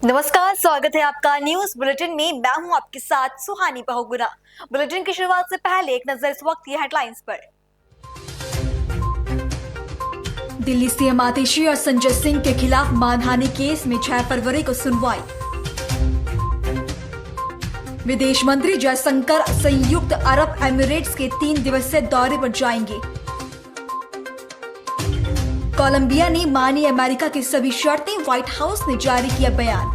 नमस्कार, स्वागत है आपका न्यूज बुलेटिन में। मैं हूं आपके साथ सुहानी बहुगुना। बुलेटिन की शुरुआत से पहले एक नजर इस वक्त की हेडलाइंस पर। दिल्ली सीएम आतिशी और संजय सिंह के खिलाफ मानहानि केस में 6 फरवरी को सुनवाई। विदेश मंत्री जयशंकर संयुक्त अरब एमिरेट्स के 3 दिवसीय दौरे पर जाएंगे। कोलंबिया ने मानी अमेरिका की सभी शर्तें, व्हाइट हाउस ने जारी किया बयान।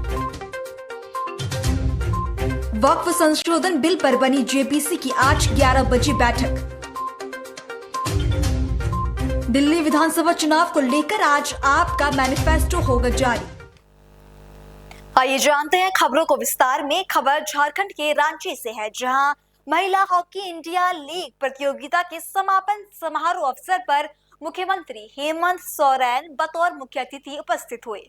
वक्फ संशोधन बिल पर बनी जेपीसी की आज 11 बजे बैठक। दिल्ली विधानसभा चुनाव को लेकर आज आपका मैनिफेस्टो होगा जारी। आइए जानते हैं खबरों को विस्तार में। खबर झारखंड के रांची से है, जहां महिला हॉकी इंडिया लीग प्रतियोगिता के समापन समारोह अवसर पर मुख्यमंत्री हेमंत सोरेन बतौर मुख्य अतिथि उपस्थित हुए।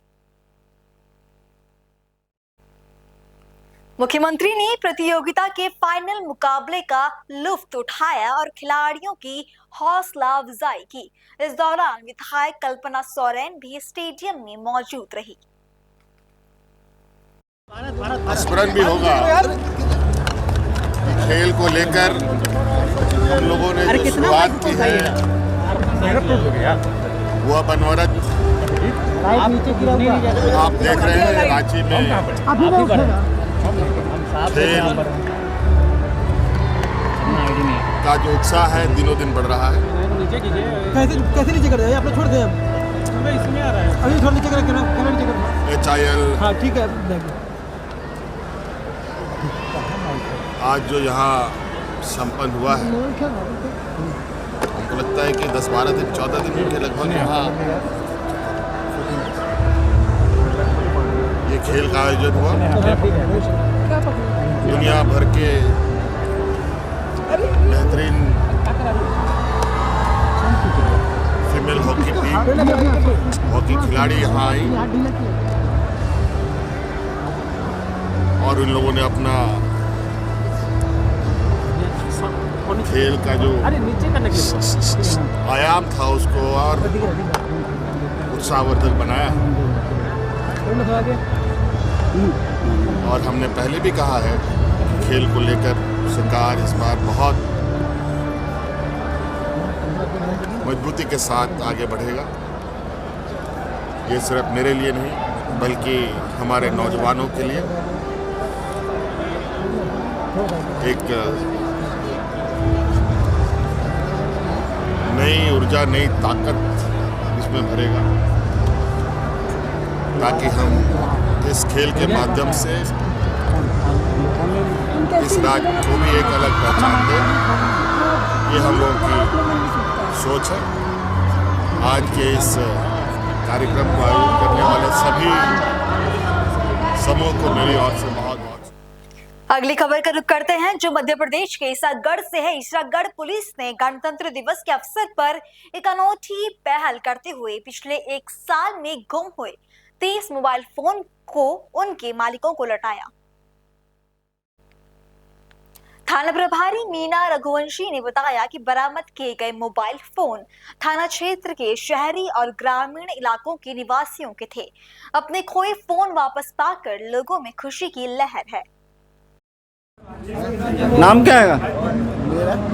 मुख्यमंत्री ने प्रतियोगिता के फाइनल मुकाबले का लुत्फ उठाया और खिलाड़ियों की हौसला अफजाई की। इस दौरान विधायक कल्पना सोरेन भी स्टेडियम में मौजूद रही। स्मरण भी होगा खेल को लेकर हम लोगों ने जो शुरुआत की है वो अब अनवरत आप देख रहे हैं। रांची में खेल का जो उत्साह है दिनों दिन बढ़ रहा है। कैसे नीचे कर रहे हैं? आप लोग छोड़ दें, इसमें आ रहा है अभी थोड़ा नीचे कर HIL हाँ ठीक है। आज जो यहाँ संपन्न हुआ है, हमको लगता है कि 10-12 दिन 14 दिन के लगभग यहाँ ये खेल का आयोजन हुआ। दुनिया भर के बेहतरीन फीमेल हॉकी टीम, हॉकी खिलाड़ी यहाँ आई और उन लोगों ने अपना खेल का जो आयाम था उसको और उत्साहवर्धक बनाया। और हमने पहले भी कहा है कि खेल को लेकर सरकार इस बार बहुत मजबूती के साथ आगे बढ़ेगा। ये सिर्फ मेरे लिए नहीं बल्कि हमारे नौजवानों के लिए एक नई ऊर्जा, नई ताकत इसमें भरेगा, ताकि हम इस खेल के माध्यम से इस राज्य को भी एक अलग पहचान दें। ये हम लोगों की सोच है। आज के इस कार्यक्रम को आयोजित करने वाले सभी समूह को मेरी ओर से बहुत अगली खबर का रुख करते हैं, जो मध्य प्रदेश के ईसागढ़ से है। ईसागढ़ पुलिस ने गणतंत्र दिवस के अवसर पर एक अनोखी पहल करते हुए पिछले 1 साल में गुम हुए 30 मोबाइल फोन को उनके मालिकों को लौटाया। थाना प्रभारी मीना रघुवंशी ने बताया कि बरामद किए गए मोबाइल फोन थाना क्षेत्र के शहरी और ग्रामीण इलाकों के निवासियों के थे। अपने खोए फोन वापस पाकर लोगों में खुशी की लहर है। नाम क्या है?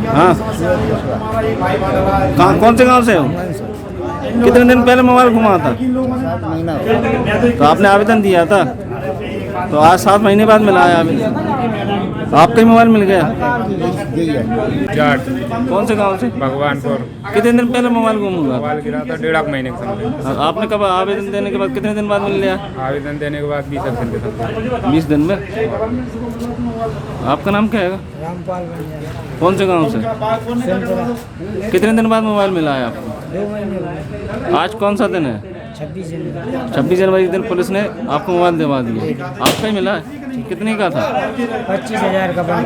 हाँ, कहाँ, कौन से गांव से हो? कितने दिन पहले मोबाइल घुमा था? तो आपने आवेदन दिया था, तो आज 7 महीने बाद मिला है आवेदन। आपका ही मोबाइल मिल गया? जाट। कौन से गांव से? भगवानपुर। कितने दिन पहले मोबाइल गुम हुआ? मोबाइल गिरा था 1.5 महीने के समय। आपने कब आवेदन देने के बाद कितने दिन बाद मिल लिया? आवेदन देने के बाद 20 दिन के समय। 20 दिन में। आपका नाम क्या है? रामपाल। कौन से गांव से? कितने दिन बाद मोबाइल मिला है आपको? 2 महीने। आज कौन सा दिन है? 26 जनवरी। 26 जनवरी के दिन पुलिस ने आपको मोबाइल दिलवा दिया। आपका ही मिला है? कितने का था? 25,000 का बन।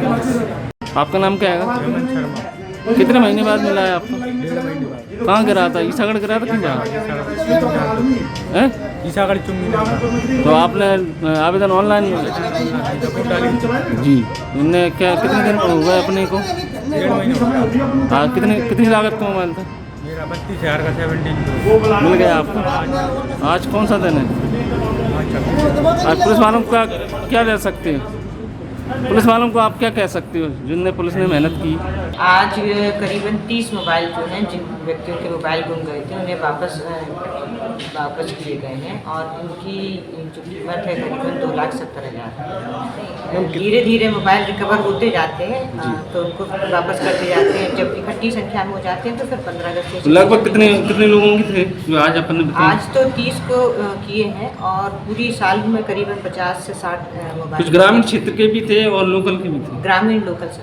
आपका नाम क्या है? कितने महीने बाद मिला है आपको? 1.5 महीने बाद। कहाँ गिरा था? ईसागढ़ गिरा था कि जहाँ? ईसागढ़ चुम्मी। तो आपने आवेदन ऑनलाइन जी, उनने क्या कितने दिन हो गए अपने को? 1.5 महीने। हाँ, कितनी लागत का मोबाइल था? मेरा 32,000 का 17 मिल गया आपको। आज कौन सा दिन है? आज पुलिस वालों का क्या कह सकते हो? पुलिस वालों को आप क्या कह सकते हो जिनने पुलिस ने मेहनत की? आज करीबन 30 मोबाइल जो हैं, जिन व्यक्तियों के मोबाइल गुम गए थे, उन्हें वापस किए गए हैं और उनकी जो कीमत है करीबन 2,70,000। धीरे धीरे मोबाइल रिकवर होते जाते हैं तो उनको वापस करते जाते हैं। जब इकट्ठी संख्या में हो जाते हैं तो फिर 15 अगस्त से लगभग कितने लोगों की थे जो आज अपन ने? आज तो 30 को किए हैं और पूरी साल में करीबन 50 से 60 मोबाइल। कुछ ग्रामीण क्षेत्र के भी थे और लोकल के भी थे? ग्रामीण लोकल से।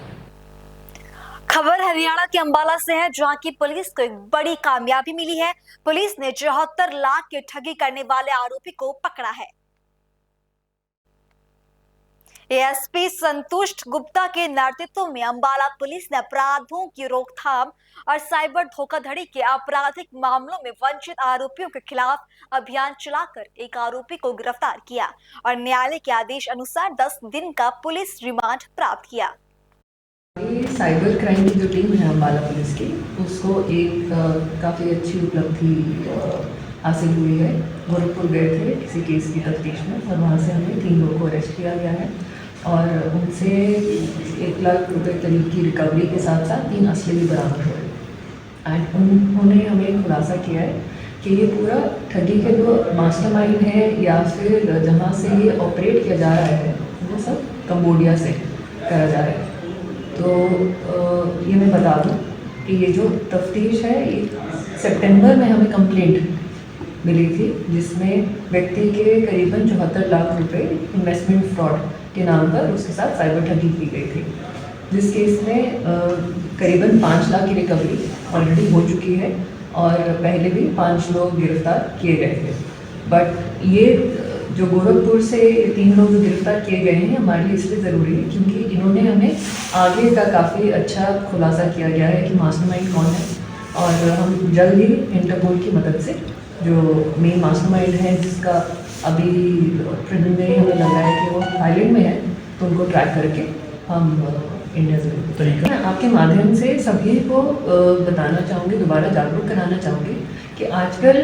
खबर हरियाणा के अंबाला से है, जहां की पुलिस को एक बड़ी कामयाबी मिली है। पुलिस ने 74 लाख की ठगी करने वाले आरोपी को पकड़ा है। एएसपी संतुष्ट गुप्ता के नेतृत्व में अंबाला पुलिस ने अपराधों की रोकथाम और साइबर धोखाधड़ी के आपराधिक मामलों में वंचित आरोपियों के खिलाफ अभियान चलाकर एक आरोपी को गिरफ्तार किया और न्यायालय के आदेश अनुसार 10 दिन का पुलिस रिमांड प्राप्त किया। साइबर क्राइम की जो टीम है अम्बाला पुलिस की, उसको एक काफ़ी अच्छी उपलब्धि हासिल हुई है। गोरखपुर गए थे किसी केस की तफ्तीश में और वहाँ से हमें 3 लोगों को अरेस्ट किया गया है और उनसे 1 लाख रुपए करीब की रिकवरी के साथ साथ 3 असले भी बरामद हुए। एंड उन्होंने हमें खुलासा किया है कि ये पूरा ठगी के जो मास्टरमाइंड है या फिर जहाँ से ये ऑपरेट किया जा रहा है वो सब कंबोडिया से करा जा रहा है। तो ये मैं बता दूं कि ये जो तफ्तीश है, ये सितंबर में हमें कंप्लेंट मिली थी जिसमें व्यक्ति के करीबन 74 लाख रुपए इन्वेस्टमेंट फ्रॉड के नाम पर उसके साथ साइबर ठगी की गई थी, जिस केस में करीबन 5 लाख की रिकवरी ऑलरेडी हो चुकी है और पहले भी 5 लोग गिरफ्तार किए गए थे। बट ये जो गोरखपुर से 3 लोग जो गिरफ्तार किए गए हैं हमारे लिए इसलिए ज़रूरी है क्योंकि इन्होंने हमें आगे का काफ़ी अच्छा खुलासा किया गया है कि मास्टरमाइंड कौन है और हम जल्द ही इंटरपोल की मदद से जो मेन मास्टरमाइंड है जिसका अभी प्रिलिमिनरी हमें लगा है कि वो थाईलैंड में है, तो उनको ट्रैक करके हम इंडिया से मैं आपके माध्यम से सभी को बताना चाहूँगी, दोबारा जागरूक कराना चाहूँगी कि आजकल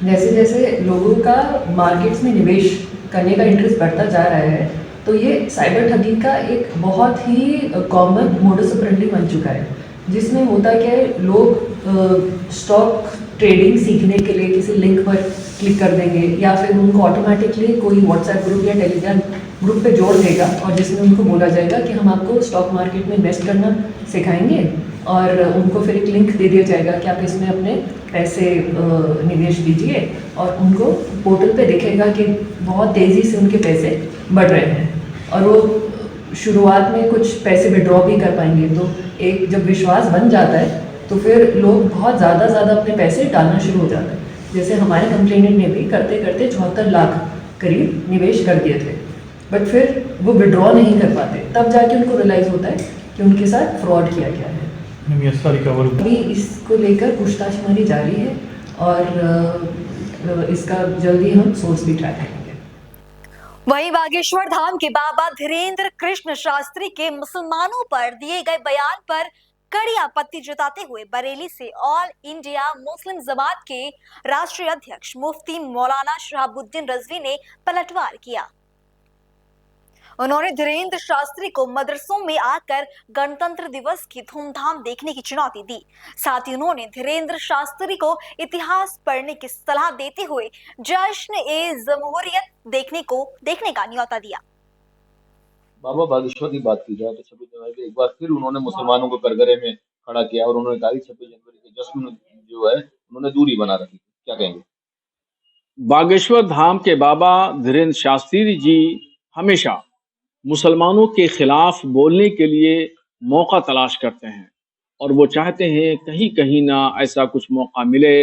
जैसे जैसे लोगों का मार्केट्स में निवेश करने का इंटरेस्ट बढ़ता जा रहा है, तो ये साइबर ठगी का एक बहुत ही कॉमन मोडस ऑपरेंडी बन चुका है, जिसमें होता क्या है, लोग स्टॉक ट्रेडिंग सीखने के लिए किसी लिंक पर क्लिक कर देंगे या फिर उनको ऑटोमेटिकली कोई व्हाट्सएप ग्रुप या टेलीग्राम ग्रुप पे जोड़ देगा और जिसमें उनको बोला जाएगा कि हम आपको स्टॉक मार्केट में इन्वेस्ट करना सिखाएंगे और उनको फिर एक लिंक दे दिया जाएगा कि आप इसमें अपने पैसे निवेश कीजिए और उनको पोर्टल पे दिखेगा कि बहुत तेज़ी से उनके पैसे बढ़ रहे हैं और वो शुरुआत में कुछ पैसे विड्रॉ भी कर पाएंगे। तो एक जब विश्वास बन जाता है तो फिर लोग बहुत ज़्यादा अपने पैसे डालना शुरू हो जाते हैं। जैसे हमारे कंप्लेनेंट ने भी करते करते 74 लाख करीब निवेश कर दिए थे, बट फिर वो विड्रॉ नहीं कर पाते, तब जाके उनको रियलाइज़ होता है कि उनके साथ फ्रॉड किया गया है। अभी इसको लेकर पूछताछ हमारी जारी है और इसका जल्दी हम सोर्स भी ट्रैक करेंगे। वहीं बागेश्वर धाम के बाबा धीरेन्द्र कृष्ण शास्त्री के मुसलमानों पर दिए गए बयान पर कड़ी आपत्ति जताते हुए बरेली से ऑल इंडिया मुस्लिम जमात के राष्ट्रीय अध्यक्ष मुफ्ती मौलाना शहाबुद्दीन रजवी ने पलटवार किया। उन्होंने धीरेन्द्र शास्त्री को मदरसों में आकर गणतंत्र दिवस की धूमधाम देखने की चुनौती दी। साथ ही उन्होंने धीरेन्द्र शास्त्री को इतिहास पढ़ने की सलाह देते हुए जश्न-ए-जमहूरियत देखने का न्योता दिया। बाबा बागेश्वर की बात की जाए तो 26 जनवरी को एक बार फिर उन्होंने मुसलमानों को कटघरे में खड़ा किया और उन्होंने कहा 26 जनवरी के जश्न जो है उन्होंने दूरी बना रखी। क्या कहेंगे? बागेश्वर धाम के बाबा धीरेन्द्र शास्त्री जी हमेशा मुसलमानों के खिलाफ बोलने के लिए मौका तलाश करते हैं और वो चाहते हैं कहीं कहीं ना ऐसा कुछ मौका मिले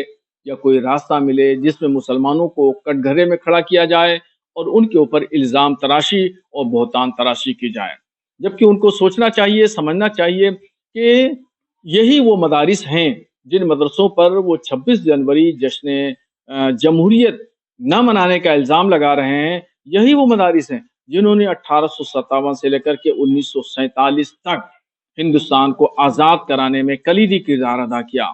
या कोई रास्ता मिले जिसमें मुसलमानों को कटघरे में खड़ा किया जाए और उनके ऊपर इल्ज़ाम तराशी और बहतान तराशी की जाए। जबकि उनको सोचना चाहिए, समझना चाहिए कि यही वो मदारिस हैं जिन मदरसों पर वो 26 जनवरी जश्न जमहूरियत न मनाने का इल्ज़ाम लगा रहे हैं। यही वो मदारिस हैं जिन्होंने 1857 से लेकर के 1947 तक हिंदुस्तान को आज़ाद कराने में कलीदी किरदार अदा किया।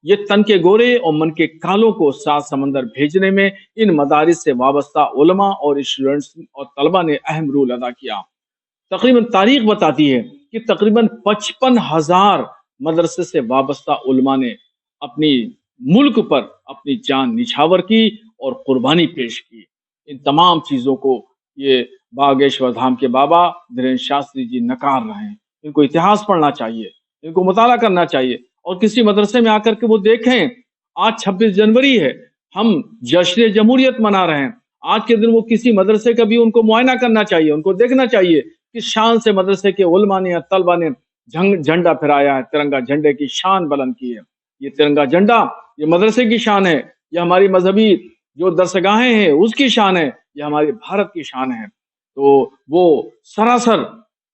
ये तन के गोरे और मन के कालों को सात समंदर भेजने में इन मदारिस से वाबस्ता उलमा और स्टूडेंट्स और तलबा ने अहम रोल अदा किया। तकरीबन तारीख बताती है कि तकरीबन 55,000 मदरसे से वाबस्ता उलमा ने अपनी मुल्क पर अपनी जान निछावर की और कुर्बानी पेश की। इन तमाम चीजों को ये बागेश्वर धाम के बाबा धीरेन्द्र शास्त्री जी नकार रहे हैं। इनको इतिहास पढ़ना चाहिए, इनको मुताला करना चाहिए और किसी मदरसे में आकर के वो देखें। आज 26 जनवरी है, हम जश्न जमहूरियत मना रहे हैं। आज के दिन वो किसी मदरसे का भी उनको मुआयना करना चाहिए, उनको देखना चाहिए कि शान से मदरसे के उलमा ने या तलबा ने झंडा फहराया है, तिरंगा झंडे की शान बुलंद की है। ये तिरंगा झंडा ये मदरसे की शान है, ये हमारी मजहबी जो दरसगाहें हैं उसकी शान है, ये हमारे भारत की शान है। तो वो सरासर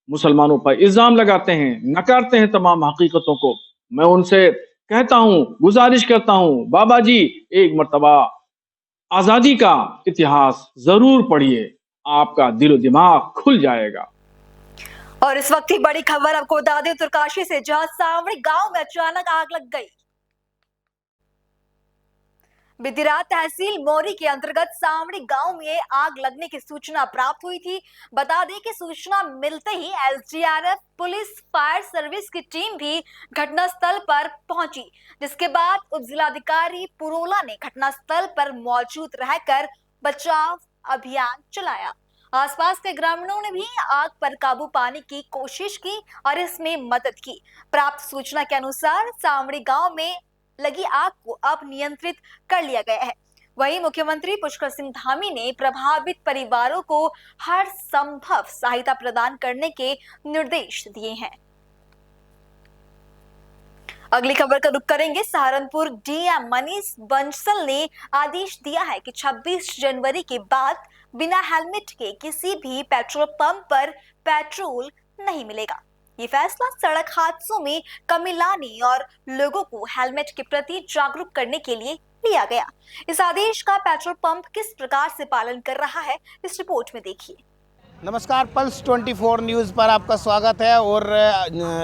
मुसलमानों पर इल्जाम लगाते हैं, नकारते हैं तमाम हकीकतों को। मैं उनसे कहता हूं, गुजारिश करता हूं, बाबा जी एक मर्तबा आजादी का इतिहास जरूर पढ़िए, आपका दिलो दिमाग खुल जाएगा। और इस वक्त की बड़ी खबर आपको बता दें उत्तरकाशी से, जहां सावड़ी गांव में अचानक आग लग गई। बीती रात तहसील मोरी के अंतर्गत सावड़ी गांव में आग लगने की सूचना प्राप्त हुई थी। बता दें कि सूचना मिलते ही एसडीआरएफ, पुलिस, फायर सर्विस की टीम भी घटनास्थल पर पहुंची, जिसके बाद उप जिलाधिकारी पुरोला ने घटनास्थल पर मौजूद रहकर बचाव अभियान चलाया। आसपास के ग्रामीणों ने भी आग पर काबू पाने की कोशिश की और इसमें मदद की। प्राप्त सूचना के अनुसार सावड़ी गांव में लगी आग को अब नियंत्रित कर लिया गया है। वहीं मुख्यमंत्री पुष्कर सिंह धामी ने प्रभावित परिवारों को हर संभव सहायता प्रदान करने के निर्देश दिए हैं। अगली खबर का रुख करेंगे। सहारनपुर डीएम मनीष बंसल ने आदेश दिया है कि 26 जनवरी के बाद बिना हेलमेट के किसी भी पेट्रोल पंप पर पेट्रोल नहीं मिलेगा। ये फैसला सड़क हादसों में कमी लाने और लोगों को हेलमेट के प्रति जागरूक करने के लिए लिया गया। इस आदेश का पेट्रोल पंप किस प्रकार से पालन कर रहा है, इस रिपोर्ट में देखिए। नमस्कार, पल्स 24 न्यूज़ पर आपका स्वागत है। और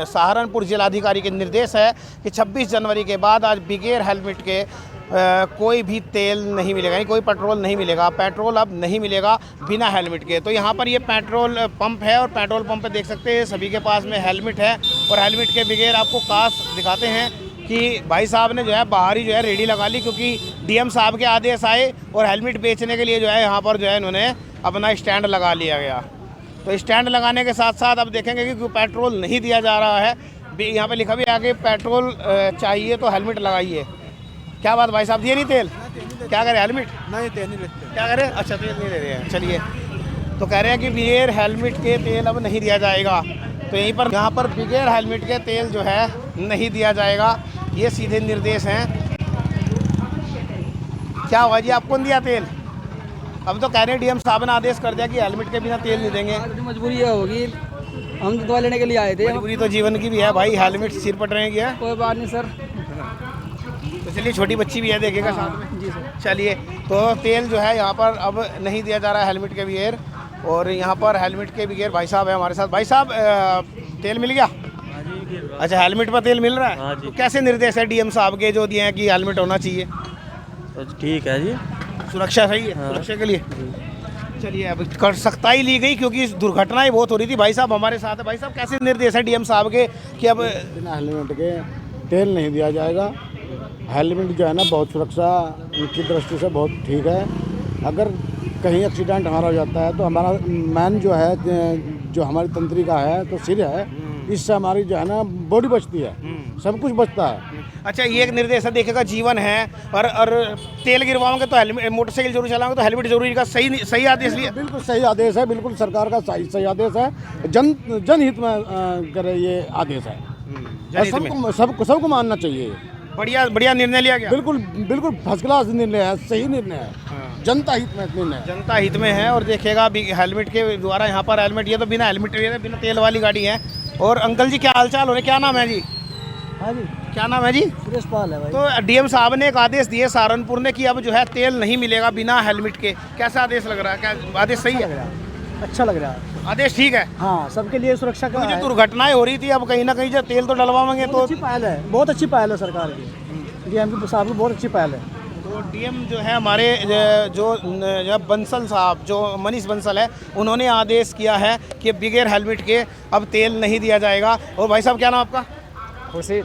सहारनपुर जिलाधिकारी के निर्देश है कि 26 जनवरी के बाद आज बगैर हेलमेट के कोई भी तेल नहीं मिलेगा, यानी कोई पेट्रोल नहीं मिलेगा। पेट्रोल अब नहीं मिलेगा बिना हेलमेट के। तो यहाँ पर ये पेट्रोल पंप है और पेट्रोल पंप पे देख सकते हैं सभी के पास में हेलमेट है। और हेलमेट के बगैर आपको काश दिखाते हैं कि भाई साहब ने जो है बाहर ही जो है रेडी लगा ली, क्योंकि डीएम साहब के आदेश आए और हेलमेट बेचने के लिए जो है यहाँ पर जो है इन्होंने अपना स्टैंड लगा लिया गया। तो स्टैंड लगाने के साथ साथ अब देखेंगे कि क्या नहीं दिया जा रहा है। यहाँ पे लिखा भी आगे पेट्रोल चाहिए तो हेलमेट लगाइए। क्या बात भाई साहब, दिए नहीं तेल? क्या करें, हेलमेट नहीं तेल नहीं लेते। क्या करें? अच्छा तेल नहीं ले रहे हैं। चलिए, तो कह रहे हैं कि बगैर हेलमेट के तेल अब नहीं दिया जाएगा। तो यहीं पर यहाँ पर बगैर हेलमेट के तेल जो है नहीं दिया जाएगा, ये सीधे निर्देश हैं। क्या हुआ जी, आपको नहीं दिया तेल? अब तो कह रहे हैं डीएम साहब ने आदेश कर दिया कि हेलमेट के बिना तेल नहीं देंगे। मजबूरी होगी, हम तो दवा लेने के लिए आए थे। मजबूरी तो जीवन की भी है भाई, हेलमेट सिर पर रहेंगे क्या? कोई बात नहीं सर। तो चलिए, छोटी बच्ची भी है, देखेगा साथ में। जी सर। चलिए, तो तेल जो है यहाँ पर अब नहीं दिया जा रहा है हेलमेट के बगैर। और यहाँ पर हेलमेट के बगैर भाई साहब है हमारे साथ। भाई साहब, तेल मिल गया? अच्छा, हेलमेट पर तेल मिल रहा है। तो कैसे निर्देश है डीएम साहब के जो दिए हैं कि हेलमेट होना चाहिए? तो ठीक है जी, सुरक्षा सही है। सुरक्षा के लिए चलिए, अब कर सख्ताई ली गई क्योंकि दुर्घटनाएं बहुत हो रही थी। भाई साहब हमारे साथ है। भाई साहब, कैसे निर्देश है डीएम साहब के कि अब बिना हेलमेट के तेल नहीं दिया जाएगा? हेलमेट जो है ना, बहुत सुरक्षा की दृष्टि से बहुत ठीक है। अगर कहीं एक्सीडेंट हमारा हो जाता है तो हमारा मैन जो है, जो हमारी तंत्रिका है तो सिर है, इससे हमारी जो है ना बॉडी बचती है, सब कुछ बचता है। अच्छा, ये एक निर्देश है, देखेगा जीवन है। और तेल गिरवाओगे तो हेलमेट, मोटरसाइकिल जरूर चलाओगे तो हेलमेट जरूरी का सही आदेश लिया। बिल्कुल सही आदेश है, बिल्कुल सरकार का सही आदेश है। जनहित में करे ये आदेश है। सबको मानना चाहिए। बढ़िया निर्णय लिया गया। बिल्कुल फर्स्ट क्लास निर्णय है, सही निर्णय है, जनता हित में निर्णय, जनता हित में है। और देखिएगा हेलमेट के द्वारा यहाँ पर हेलमेट, ये तो बिना हेलमेट के बिना तेल वाली गाड़ी है। और अंकल जी, क्या हालचाल हो रहे, क्या नाम है जी? हाँ जी, क्या नाम है जी? सुरेश पाल है भाई। तो डीएम साहब ने एक आदेश दिए सहारनपुर ने कि अब जो है तेल नहीं मिलेगा बिना हेलमेट के। कैसा आदेश लग रहा है? क्या आदेश सही है? अच्छा लग रहा है। आदेश ठीक है। हाँ, सबके लिए सुरक्षा का। जो दुर्घटनाएं हो रही थी, अब कहीं ना कहीं जो तेल तो डलवाएंगे तो अच्छी पहल है, बहुत अच्छी पहल है सरकार की। डीएम की साहब की बहुत अच्छी पहल है। तो डीएम जो है हमारे जो बंसल साहब, जो मनीष बंसल है, उन्होंने आदेश किया है कि बगैर हेलमेट के अब तेल नहीं दिया जाएगा। और भाई साहब क्या नाम आपका? खुशी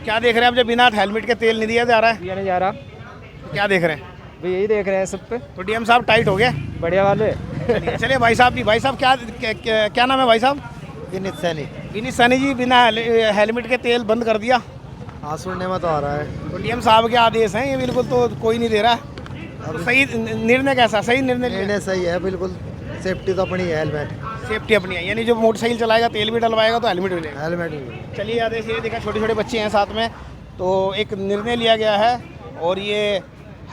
क्या देख रहे हैं अब जब बिना हेलमेट के तेल नहीं दिया जा रहा है? दिया नहीं जा रहा, तो क्या देख रहे हैं? भाई यही देख रहे हैं सब पे। तो डीएम साहब टाइट हो गए, बढ़िया वाले। चलिए भाई साहब भी, भाई साहब क्या नाम है भाई साहब? विनीत सैनी। विनीत सैनी जी, बिना हेलमेट के तेल बंद कर दिया। हाँ, सुनने में तो आ रहा है। तो डीएम साहब के आदेश हैं ये, बिल्कुल तो कोई नहीं दे रहा। तो सही निर्णय कैसा? सही निर्णय सही है बिल्कुल। सेफ्टी तो अपनी है, हेलमेट सेफ्टी अपनी है, यानी जो मोटरसाइकिल चलाएगा तेल भी डलवाएगा तो हेलमेट मिलेगा। हेलमेट। चलिए आदेश ये देखा, छोटे छोटे बच्चे हैं साथ में, तो एक निर्णय लिया गया है। और ये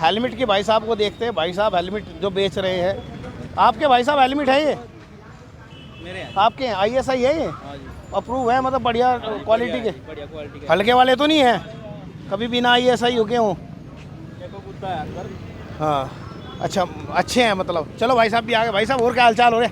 हेलमेट के भाई साहब को देखते हैं, भाई साहब हेलमेट जो बेच रहे हैं। आपके भाई साहब हेलमेट है ये? मेरे हैं। आपके ISI है ये? अप्रूव है, मतलब बढ़िया क्वालिटी के? बढ़िया क्वालिटी के। हल्के वाले तो नहीं है? कभी बिना ISI हो गए हों? हाँ, अच्छा, अच्छे हैं मतलब। चलो भाई साहब भी आ गए। भाई साहब और क्या हाल चाल हो रहे?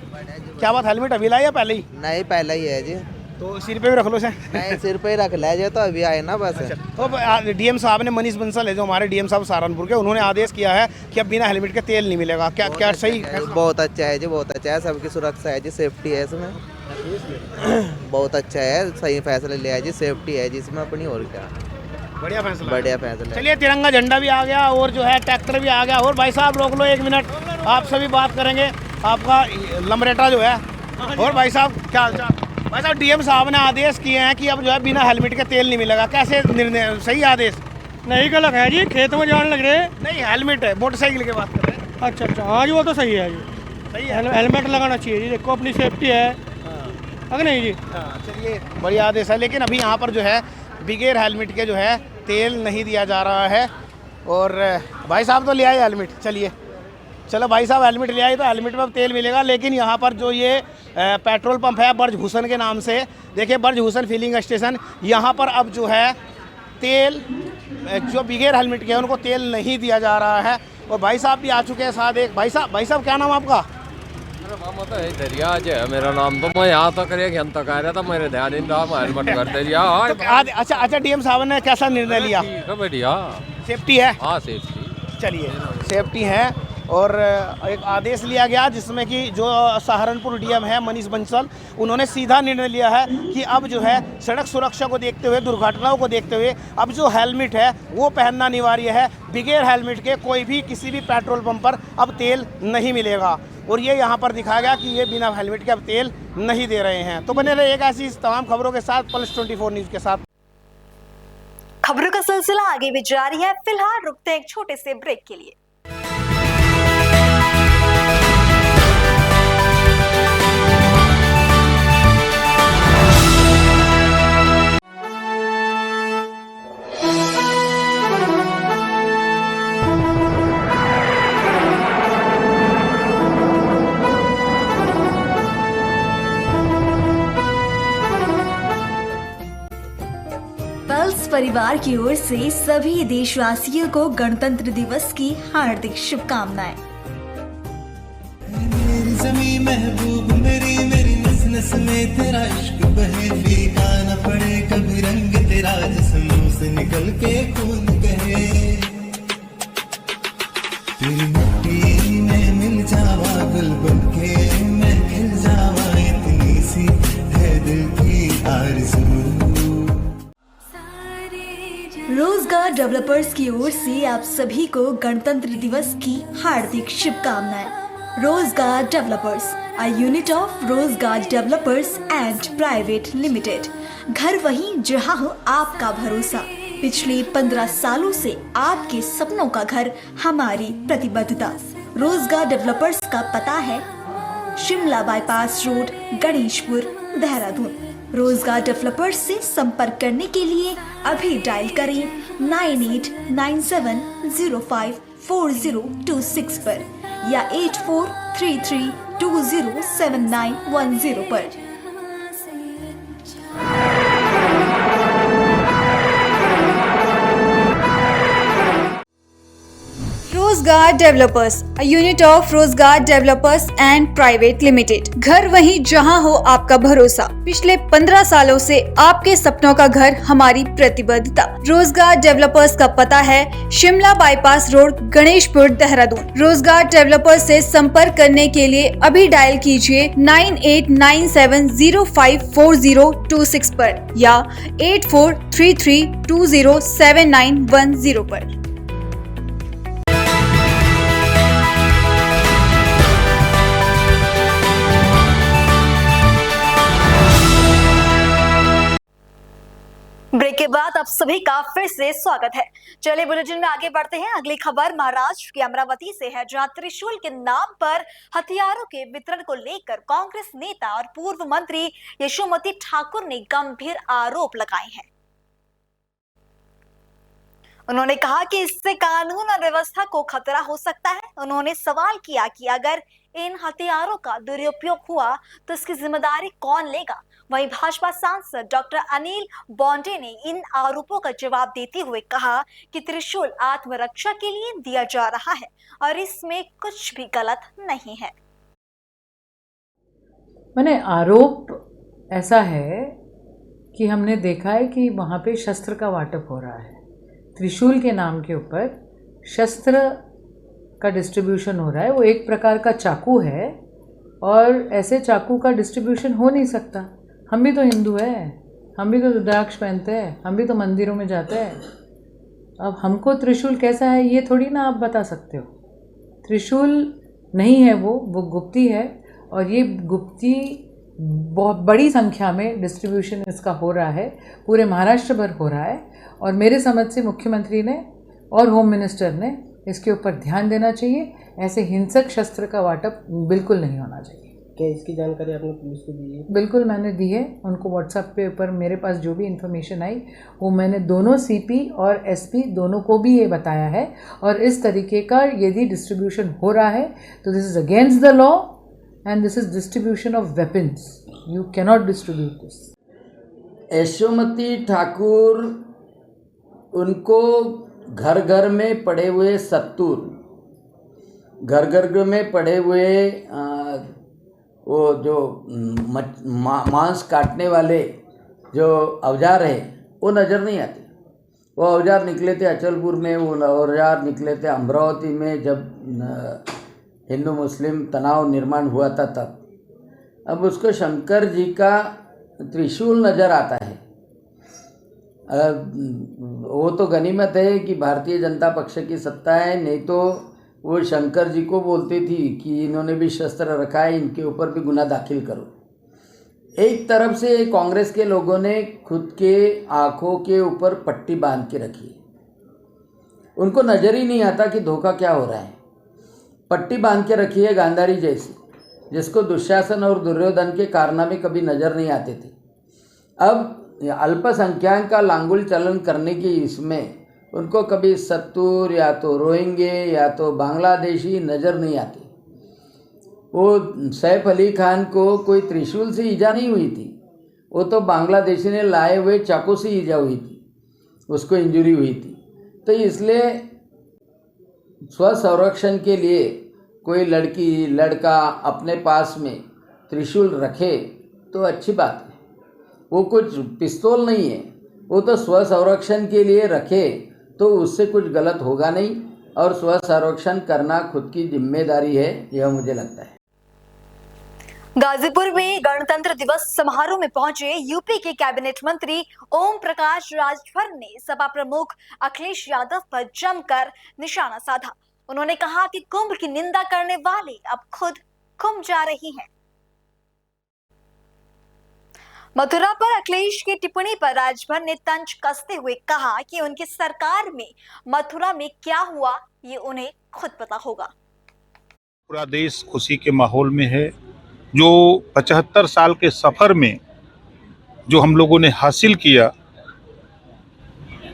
क्या बात, हेलमेट अभी लाया पहले ही? नहीं, पहले ही है जी। तो सिर पे भी रख लो से। नहीं, सिर पे ही रख ले जो, तो अभी आए ना बस। तो डीएम साहब ने, मनीष बंसल है जो हमारे डीएम साहब सहारनपुर के, उन्होंने आदेश किया है कि अब बिना हेलमेट के तेल नहीं मिलेगा। क्या सही? बहुत अच्छा है जी, बहुत अच्छा है। सबकी सुरक्षा है जी, सेफ्टी है इसमें। बहुत अच्छा है, सही फैसला लिया है जी, सेफ्टी है जिसमें अपनी। और क्या बढ़िया फैसला, बढ़िया फैसला। चलिए तिरंगा झंडा भी आ गया और जो है ट्रैक्टर भी आ गया। और भाई साहब रोक लो 1 मिनट, आपसे भी बात करेंगे, आपका लमरेटा जो है। और भाई साहब क्या हाल चाल? भाई साहब डीएम साहब ने आदेश किए हैं कि अब जो है बिना हेलमेट के तेल नहीं मिलेगा, कैसे निर्णय? सही आदेश? नहीं, गलत है जी, खेत में जाने लग रहे। नहीं, हेलमेट है, मोटरसाइकिल की बात कर रहे हैं। अच्छा, हाँ जी, वो तो सही है जी। सही है, हेलमेट लगाना चाहिए जी, देखो अपनी सेफ्टी है। अगर नहीं जी। हाँ, चलिए बढ़िया आदेश है। लेकिन अभी यहाँ पर जो है बगैर हेलमेट के जो है तेल नहीं दिया जा रहा है। और भाई साहब तो ले आए हेलमेट। चलो भाई साहब हेलमेट ले आए, तो हेलमेट में अब तेल मिलेगा। लेकिन यहाँ पर जो ये पेट्रोल पंप है बर्ज हुसन के नाम से, देखिए बर्ज हुसन फिलिंग स्टेशन, यहाँ पर अब जो है तेल जो बगैर हेलमेट के हैं उनको तेल नहीं दिया जा रहा है। और भाई साहब भी आ चुके हैं साथ। एक भाई साहब क्या नाम आपका? दरिया जो है मेरा नाम, तो मैं यहाँ तक घंटा कह रहा था, मेरे ध्यान नहीं रहा, हेलमेट कर दिया। अच्छा, डीएम साहब ने कैसा निर्णय लिया? बढ़िया, सेफ्टी है। हाँ सेफ्टी, चलिए सेफ्टी है। और एक आदेश लिया गया जिसमें कि जो सहारनपुर डीएम है मनीष बंसल, उन्होंने सीधा निर्णय लिया है कि अब जो है सड़क सुरक्षा को देखते हुए, दुर्घटनाओं को देखते हुए अब जो हेलमेट है वो पहनना अनिवार्य है। बगैर हेलमेट के कोई भी किसी भी पेट्रोल पंप पर अब तेल नहीं मिलेगा। और ये यहाँ पर दिखाया गया कि ये बिना हेलमेट के अब तेल नहीं दे रहे हैं। तो बने रहे एक ऐसी तमाम खबरों के साथ पल्स 24 न्यूज़ के साथ। खबरों का सिलसिला आगे भी जारी है, फिलहाल रुकते हैं एक छोटे से ब्रेक के लिए। पल्स परिवार की ओर से सभी देशवासियों को गणतंत्र दिवस की हार्दिक शुभकामनाएं। मेरी ज़मीं महबूब मेरी नस नस में तेरा इश्क बहे, फीका न पड़े कभी रंग तेरा, जिस्मों से निकल के खून बहे। तेरी मिट्टी में मिल जावा गुल बनके मैं खिल जावा, इतनी सी है दिल की आरज़ू। रोजगार डेवलपर्स की ओर से आप सभी को गणतंत्र दिवस की हार्दिक शुभकामनाएं। रोजगार डेवलपर्स, अ यूनिट ऑफ रोजगार डेवलपर्स एंड प्राइवेट लिमिटेड। घर वहीं जहां हो आपका भरोसा। पिछले 15 सालों से आपके सपनों का घर हमारी प्रतिबद्धता। रोजगार डेवलपर्स का पता है शिमला बाईपास रोड, गणेशपुर, देहरादून। रोजगार डेवलपर्स से संपर्क करने के लिए अभी डायल करें 9897054026 पर या 8433207910 पर। रोजगार डेवलपर्स, a unit of रोजगार डेवलपर्स एंड प्राइवेट लिमिटेड। घर वहीं जहां हो आपका भरोसा। पिछले 15 सालों से आपके सपनों का घर हमारी प्रतिबद्धता। रोजगार डेवलपर्स का पता है शिमला बाईपास रोड, गणेशपुर, देहरादून। रोजगार डेवलपर्स से संपर्क करने के लिए अभी डायल कीजिए 9897054026 पर या 8433207910 पर। ब्रेक के बाद आप सभी का फिर से स्वागत है। चलिए बुलेटिन में आगे बढ़ते हैं। अगली खबर महाराष्ट्र के अमरावती से है, जहां त्रिशूल के नाम पर हथियारों के वितरण को लेकर कांग्रेस नेता और पूर्व मंत्री यशोमती ठाकुर ने गंभीर आरोप लगाए हैं। उन्होंने कहा कि इससे कानून और व्यवस्था को खतरा हो सकता है। उन्होंने सवाल किया कि अगर इन हथियारों का दुरुपयोग हुआ तो इसकी जिम्मेदारी कौन लेगा। वहीं भाजपा सांसद डॉक्टर अनिल बोंडे ने इन आरोपों का जवाब देते हुए कहा कि त्रिशूल आत्मरक्षा के लिए दिया जा रहा है और इसमें कुछ भी गलत नहीं है। मैंने आरोप ऐसा है कि हमने देखा है कि वहाँ पे शस्त्र का वाटप हो रहा है। त्रिशूल के नाम के ऊपर शस्त्र का डिस्ट्रीब्यूशन हो रहा है। वो एक प्रकार का चाकू है और ऐसे चाकू का डिस्ट्रीब्यूशन हो नहीं सकता। हम भी तो हिंदू हैं, हम भी तो रुद्राक्ष पहनते हैं, हम भी तो मंदिरों में जाते हैं। अब हमको त्रिशूल कैसा है ये थोड़ी ना आप बता सकते हो। त्रिशूल नहीं है वो गुप्ती है और ये गुप्ती बहुत बड़ी संख्या में डिस्ट्रीब्यूशन इसका हो रहा है, पूरे महाराष्ट्र भर हो रहा है। और मेरे समझ से मुख्यमंत्री ने और होम मिनिस्टर ने इसके ऊपर ध्यान देना चाहिए। ऐसे हिंसक शस्त्र का वाटप बिल्कुल नहीं होना चाहिए। क्या इसकी जानकारी आपने पुलिस को दी है? बिल्कुल मैंने दी है उनको। व्हाट्सएप पे ऊपर मेरे पास जो भी इन्फॉर्मेशन आई वो मैंने दोनों सीपी और एसपी दोनों को भी ये बताया है। और इस तरीके का यदि डिस्ट्रीब्यूशन हो रहा है तो this is against the law and this is distribution of weapons. You cannot distribute this. Yashomati Thakur उनको घर घर में पड़े हुए सत्तूर, घर घर में पड़े हुए वो जो मांस काटने वाले जो औजार है वो नज़र नहीं आते। वो औजार निकले थे अचलपुर में, वो औजार निकले थे अमरावती में जब हिंदू मुस्लिम तनाव निर्माण हुआ था तब। अब उसको शंकर जी का त्रिशूल नज़र आता है। वो तो गनीमत है कि भारतीय जनता पक्ष की सत्ता है, नहीं तो वो शंकर जी को बोलती थी कि इन्होंने भी शस्त्र रखा है, इनके ऊपर भी गुना दाखिल करो। एक तरफ से कांग्रेस के लोगों ने खुद के आँखों के ऊपर पट्टी बांध के रखी है। उनको नज़र ही नहीं आता कि धोखा क्या हो रहा है। पट्टी बांध के रखी है गांधारी जैसी, जिसको दुशासन और दुर्योधन के कारनामे कभी नज़र नहीं आते थे। अब अल्पसंख्यक का लांगुल चलन करने की इसमें उनको कभी सत्तूर या तो रोहिंगे या तो बांग्लादेशी नज़र नहीं आते। वो सैफ अली खान को कोई त्रिशूल से ईजा नहीं हुई थी, वो तो बांग्लादेशी ने लाए हुए चाकू से ईजा हुई थी, उसको इंजरी हुई थी। तो इसलिए स्वसंरक्षण के लिए कोई लड़की लड़का अपने पास में त्रिशूल रखे तो अच्छी बात है। वो कुछ पिस्तौल नहीं है, वो तो स्वसंरक्षण के लिए रखे तो उससे कुछ गलत होगा नहीं। और स्वसंरक्षण करना खुद की जिम्मेदारी है, यह मुझे लगता है। गाजीपुर में गणतंत्र दिवस समारोह में पहुंचे यूपी के कैबिनेट मंत्री ओम प्रकाश राजभर ने सपा प्रमुख अखिलेश यादव पर जमकर निशाना साधा। उन्होंने कहा कि कुंभ की निंदा करने वाले अब खुद कुंभ जा रही हैं। मथुरा पर अखिलेश की टिप्पणी पर राजभर ने तंज कसते हुए कहा कि उनकी सरकार में मथुरा में क्या हुआ ये उन्हें खुद पता होगा। पूरा देश खुशी के माहौल में है। जो 75 साल के सफर में जो हम लोगों ने हासिल किया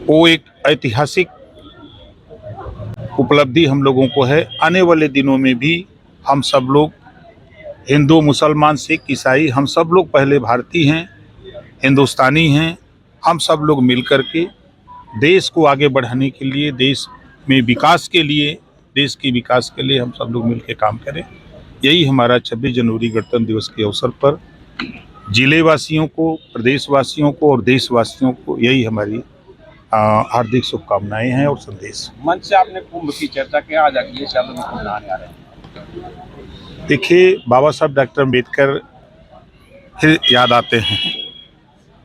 वो एक ऐतिहासिक उपलब्धि हम लोगों को है। आने वाले दिनों में भी हम सब लोग हिंदू मुसलमान सिख ईसाई हम सब लोग पहले भारतीय हैं, हिंदुस्तानी हैं। हम सब लोग मिल कर के देश को आगे बढ़ाने के लिए, देश में विकास के लिए, देश की विकास के लिए हम सब लोग मिलकर काम करें। यही हमारा 26 जनवरी गणतंत्र दिवस के अवसर पर जिले वासियों को, प्रदेशवासियों को और देशवासियों को यही हमारी हार्दिक शुभकामनाएं हैं और संदेश। मंच से आपने कुंभ की चर्चा की, आज अगले साल में कुंभ नहाने आ रहे हैं। देखिए, बाबा साहब डॉक्टर अम्बेडकर फिर याद आते हैं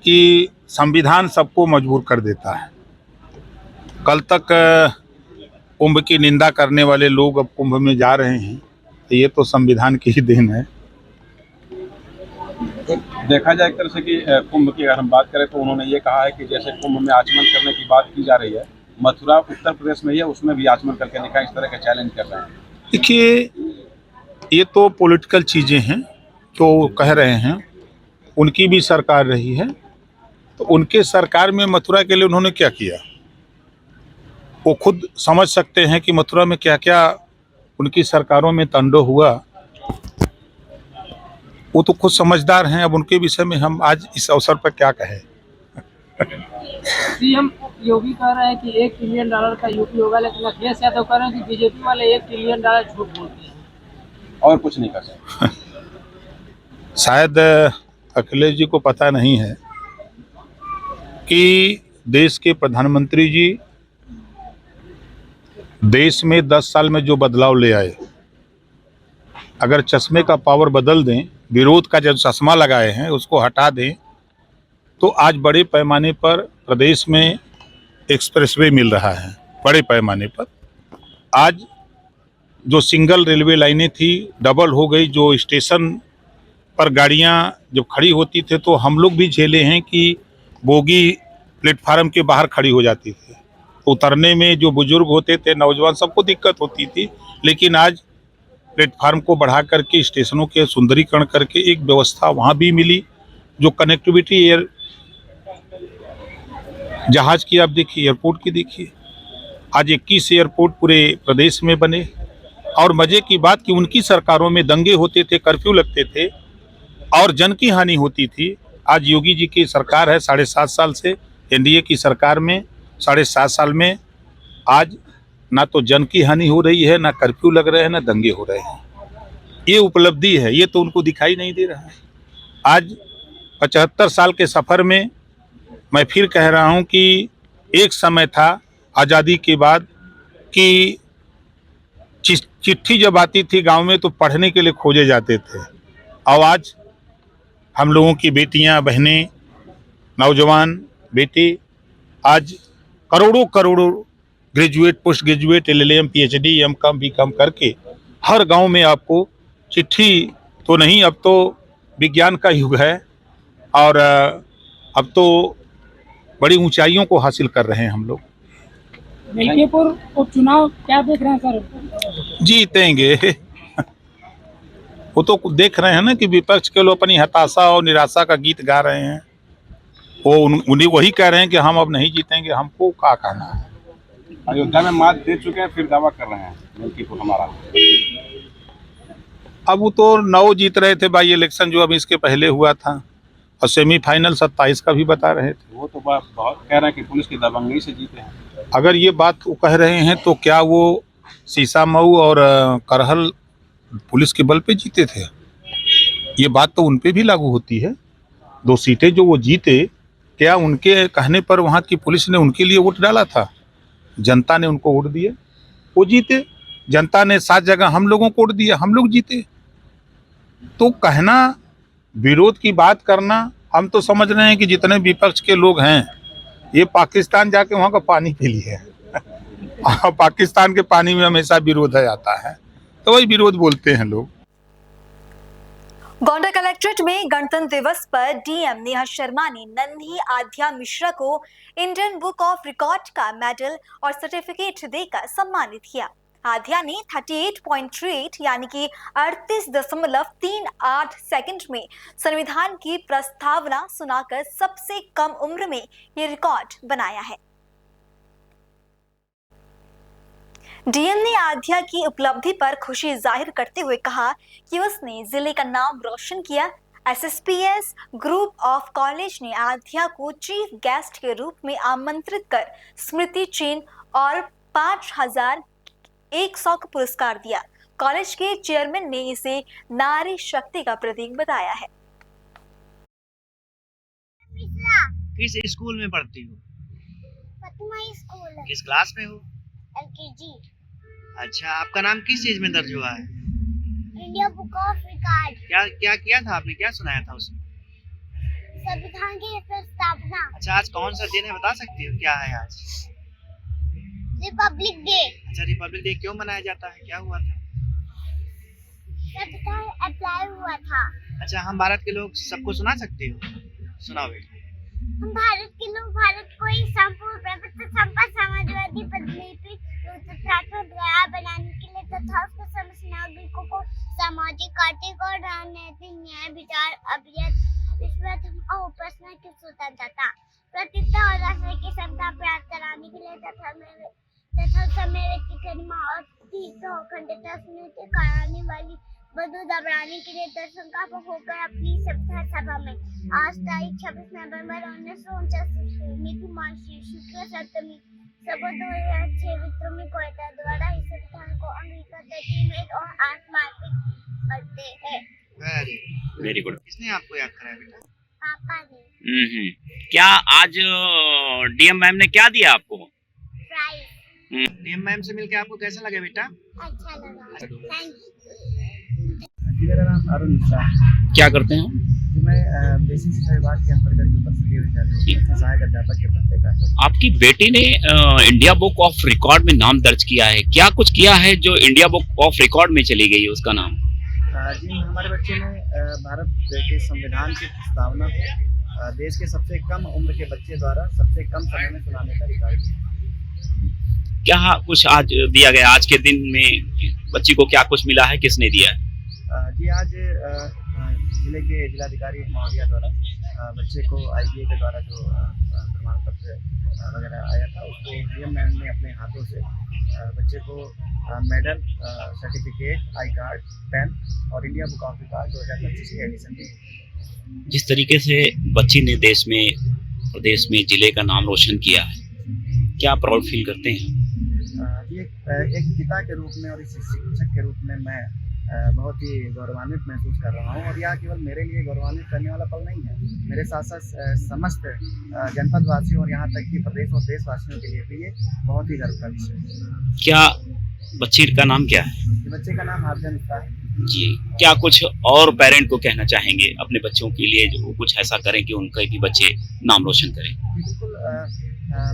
कि संविधान सबको मजबूर कर देता है। कल तक कुंभ की निंदा करने वाले लोग अब कुंभ में जा रहे हैं, तो ये तो संविधान की ही देन है। देखा जाए एक तरह से कि कुंभ की अगर हम बात करें तो उन्होंने ये कहा है कि जैसे कुंभ में आचमन करने की बात की जा रही है, मथुरा उत्तर प्रदेश में ही है, उसमें भी आचमन करके दिखा, इस तरह का चैलेंज कर रहे हैं। देखिए, ये तो पॉलिटिकल चीज़ें हैं जो कह रहे हैं, उनकी भी सरकार रही है, तो उनके सरकार में मथुरा के लिए उन्होंने क्या किया वो खुद समझ सकते हैं कि मथुरा में क्या क्या उनकी सरकारों में तांडव हुआ, वो तो खुद समझदार हैं। अब उनके विषय में हम आज इस अवसर पर क्या कहें। सीएम योगी कह रहे हैं कि $1 ट्रिलियन का यूपी होगा, लेकिन अखिलेश यादव कह रहे हैं कि बीजेपी वाले $1 ट्रिलियन झूठ बोलते हैं और कुछ नहीं कर सकते। शायद अखिलेश जी को पता नहीं है कि देश के प्रधानमंत्री जी देश में 10 साल में जो बदलाव ले आए, अगर चश्मे का पावर बदल दें, विरोध का जो चश्मा लगाए हैं उसको हटा दें, तो आज बड़े पैमाने पर प्रदेश में एक्सप्रेसवे मिल रहा है। बड़े पैमाने पर आज जो सिंगल रेलवे लाइनें थी डबल हो गई। जो स्टेशन पर गाड़ियां जब खड़ी होती थे तो हम लोग भी झेले हैं कि बोगी प्लेटफार्म के बाहर खड़ी हो जाती थी, उतरने में जो बुजुर्ग होते थे, नौजवान, सबको दिक्कत होती थी। लेकिन आज प्लेटफार्म को बढ़ा करके स्टेशनों के सुंदरीकरण करके एक व्यवस्था वहाँ भी मिली। जो कनेक्टिविटी एयर जहाज की आप देखिए, एयरपोर्ट की देखिए, आज 21 एयरपोर्ट पूरे प्रदेश में बने। और मजे की बात कि उनकी सरकारों में दंगे होते थे, कर्फ्यू लगते थे और जन की हानि होती थी। आज योगी जी की सरकार है 7.5 साल से, एनडीए की सरकार में 7.5 साल में आज ना तो जन की हानि हो रही है, ना कर्फ्यू लग रहे हैं, ना दंगे हो रहे हैं। ये उपलब्धि है, ये तो उनको दिखाई नहीं दे रहा है। आज 75 साल के सफ़र में मैं फिर कह रहा हूँ कि एक समय था आज़ादी के बाद कि चिट्ठी जब आती थी गांव में तो पढ़ने के लिए खोजे जाते थे, और आज हम लोगों की बेटियां, बहनें, नौजवान बेटे आज करोड़ों करोड़ों graduate, post graduate, LLM, PhD, M.Com, B.Com करके हर गांव में आपको चिट्ठी तो नहीं, अब तो विज्ञान का युग है और अब तो बड़ी ऊंचाइयों को हासिल कर रहे हैं हम लोग। मिल्कीपुर उपचुनाव क्या देख रहे हैं सर? जीतेंगे। वो तो देख रहे हैं ना कि विपक्ष के लोग अपनी हताशा और निराशा का गीत गा रहे हैं। वो उन्हीं वही कह रहे हैं कि हम अब नहीं जीतेंगे, हमको क्या कहना है। अयोध्या में मात दे चुके हैं, फिर दावा कर रहे हैं मिल्कीपुर हमारा। अब वो तो 9 जीत रहे थे बाई इलेक्शन जो अब इसके पहले हुआ था, और सेमीफाइनल 27 का भी बता रहे थे। वो तो बहुत कह रहे हैं कि पुलिस की दबंगई से जीते हैं। अगर ये बात वो कह रहे हैं तो क्या वो सीसामऊ और करहल पुलिस के बल पे जीते थे? ये बात तो उन पे भी लागू होती है। 2 सीटें जो वो जीते, क्या उनके कहने पर वहाँ की पुलिस ने उनके लिए वोट डाला था? जनता ने उनको वोट दिए, वो जीते। जनता ने 7 जगह हम लोगों को वोट दिया, हम लोग जीते। तो कहना, विरोध की बात करना, हम तो समझ रहे हैं कि जितने विपक्ष के लोग हैं ये पाकिस्तान जाके वहाँ का पानी पी लिए हैं। पाकिस्तान के पानी में हमेशा विरोध आता है, तो वही विरोध बोलते हैं लोग। गोंडा कलेक्ट्रेट में गणतंत्र दिवस पर डीएम नेहा शर्मा ने नन्ही आध्या मिश्रा को इंडियन बुक ऑफ रिकॉर्ड का मेडल और सर्टिफिकेट देकर सम्मानित किया। आध्या ने 38.38 यानी कि 38.38 सेकंड में संविधान की प्रस्तावना सुनाकर सबसे कम उम्र में ये रिकॉर्ड बनाया है। डीएम ने आध्या की उपलब्धि पर खुशी जाहिर करते हुए कहा कि उसने जिले का नाम रोशन किया। SSPS ग्रुप ऑफ कॉलेज ने आध्या को चीफ गेस्ट के रूप में आमंत्रित कर स्मृति चिन्ह और 5,000 100 का पुरस्कार दिया। कॉलेज के चेयरमैन ने इसे नारी शक्ति का प्रतीक बताया है। किस स्कूल में पढ़ती हो? स्कूल। किस क्लास में हो? LKG। अच्छा, आपका नाम किस चीज में दर्ज हुआ है? India book of record. क्या क्या किया था आपने, क्या सुनाया था उसमें? संविधान की प्रस्तावना। अच्छा, आज कौन सा दिन है बता सकती हो, क्या है आज? Republic day. अच्छा, रिपब्लिक डे क्यों मनाया जाता है, क्या हुआ था? संविधान अप्लाई हुआ था। अच्छा, हम भारत के लोग सबको सुना सकते हो, सुनाओ बेटा। हम भारत के लोग भारत को ही संपूर्ण प्रभुत्व संपन्न समाजवादी प्रतिनिधि बनाने के लिए तथा उसके समस्त नागरिकों को सामाजिक, आर्थिक और राजनीतिक न्याय, विचार, अभिव्यक्ति और उपासना की स्वतंत्रता, प्रतिष्ठा और राष्ट्र की क्षमता प्राप्त कराने के लिए तथा समय की गरिमा और अखंडता सुनिश्चित कराने वाली बंधु दबराने के लिए दर्शन का होकर अपनी सभा में आज तारीख 26 नवंबर 1949 नीतिमान श्री शुक्ल सप्तमी सबो 2006 विक्रमी कोयटा द्वारा इस संविधान को अंगीकृत और आत्मार्पित करते हैं। Very good. किसने आपको याद कराया बेटा? पापा ने। क्या आज डीएम मैम ने क्या दिया आपको? प्राइज। डीएम मैम से मिलकर आपको कैसा लगा बेटा? अच्छा लगा। Thank you. जी, मेरा नाम अरुण शाह। क्या करते हैं? जी, मैं बेसिक शिक्षा विभाग के अंतर्गत उपस्थिति विद्यालय सहायक अध्यापक के पद का। आपकी बेटी ने इंडिया बुक ऑफ रिकॉर्ड में नाम दर्ज किया है, क्या कुछ किया है जो इंडिया बुक ऑफ रिकॉर्ड में चली गई है उसका नाम? जी, हमारे बच्चे ने भारत के संविधान की प्रस्तावना को देश के सबसे कम उम्र के बच्चे द्वारा सबसे कम समय में सुनाने का रिकॉर्ड किया। क्या कुछ आज दिया गया, आज के दिन में बच्ची को क्या कुछ मिला है, किसने दिया है? जी, आज जिले के जिलाधिकारी महोदया द्वारा बच्चे को IBA के द्वारा जो प्रमाण पत्र वगैरह आया था उसको डीएम मैम ने अपने हाथों से बच्चे को medal, certificate, I card, pen और इंडिया बुक ऑफ रिकॉर्ड 2025 की एडिशन दी। जिस तरीके से बच्ची ने देश में, प्रदेश में जिले का नाम रोशन किया है, क्या प्राउड फील करते हैं? एक पिता के रूप में और इस शिक्षक के रूप में मैं बहुत ही गौरवान्वित महसूस कर रहा हूँ और यह केवल मेरे लिए गौरवान्वित करने वाला पल नहीं है, मेरे साथ साथ समस्त जनपद वासियों और यहाँ तक कि प्रदेश और देशवासियों के लिए भी ये बहुत ही गर्व का विषय है। क्या बच्ची का नाम क्या है? बच्चे का नाम आर्जन है जी। क्या कुछ और पेरेंट को कहना चाहेंगे अपने बच्चों के लिए, जो कुछ ऐसा करें कि उनके भी बच्चे नाम रोशन करें? बिल्कुल,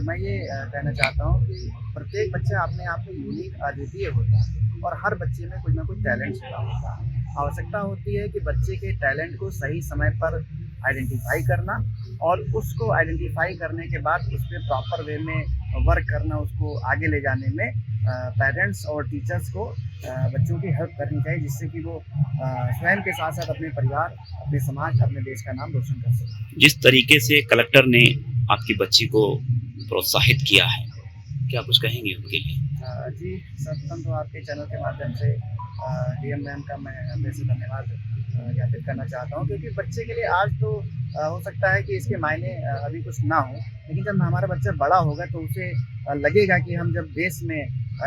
मैं ये कहना चाहता हूँ कि प्रत्येक बच्चा अपने आप में यूनिक, अद्वितीय होता है और हर बच्चे में कुछ ना कुछ टैलेंट छिपा होता है। आवश्यकता होती है कि बच्चे के टैलेंट को सही समय पर आइडेंटिफाई करना और उसको आइडेंटिफाई करने के बाद उस पर प्रॉपर वे में वर्क करना, उसको आगे ले जाने में पेरेंट्स और टीचर्स को बच्चों की हेल्प करनी चाहिए, जिससे कि वो स्वयं के साथ साथ अपने परिवार, अपने समाज, अपने देश का नाम रोशन कर सकें। जिस तरीके से कलेक्टर ने आपकी बच्ची को प्रोत्साहित किया है, क्या कुछ कहेंगे उनके लिए? जी, सर्वप्रथम तो आपके चैनल के माध्यम से डीएम मैम का मैं अपने से धन्यवाद ज्ञापित करना चाहता हूँ, क्योंकि बच्चे के लिए आज तो हो सकता है कि इसके मायने अभी कुछ ना हो, लेकिन जब हमारा बच्चा बड़ा होगा तो उसे लगेगा कि हम जब देश में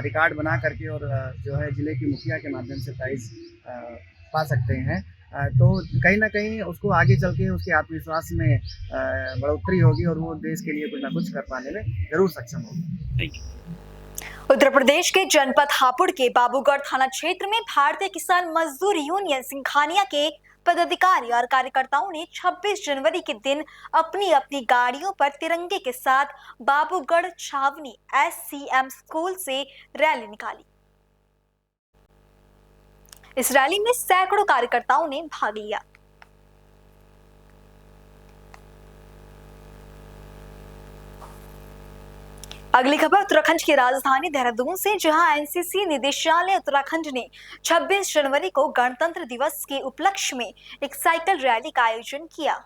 रिकॉर्ड बना करके और जो है जिले की मुखिया के माध्यम से प्राइज़ पा सकते हैं, तो कहीं ना कहीं उसको आगे चल के उसके आत्मविश्वास में बढ़ोतरी होगी और वो देश के लिए कुछ ना कुछ कर पाने में जरूर सक्षम होगी। उत्तर प्रदेश के जनपद हापुड़ के बाबूगढ़ थाना क्षेत्र में भारतीय किसान मजदूर यूनियन सिंघानिया के पदाधिकारी और कार्यकर्ताओं ने 26 जनवरी के दिन अपनी अपनी गाड़ियों पर तिरंगे के साथ बाबूगढ़ छावनी SCM स्कूल से रैली निकाली। इस रैली में सैकड़ों कार्यकर्ताओं ने भाग लिया। अगली खबर उत्तराखंड की राजधानी देहरादून से, जहां एनसीसी निदेशालय उत्तराखंड ने 26 जनवरी को गणतंत्र दिवस के उपलक्ष्य में एक साइकिल रैली का आयोजन किया।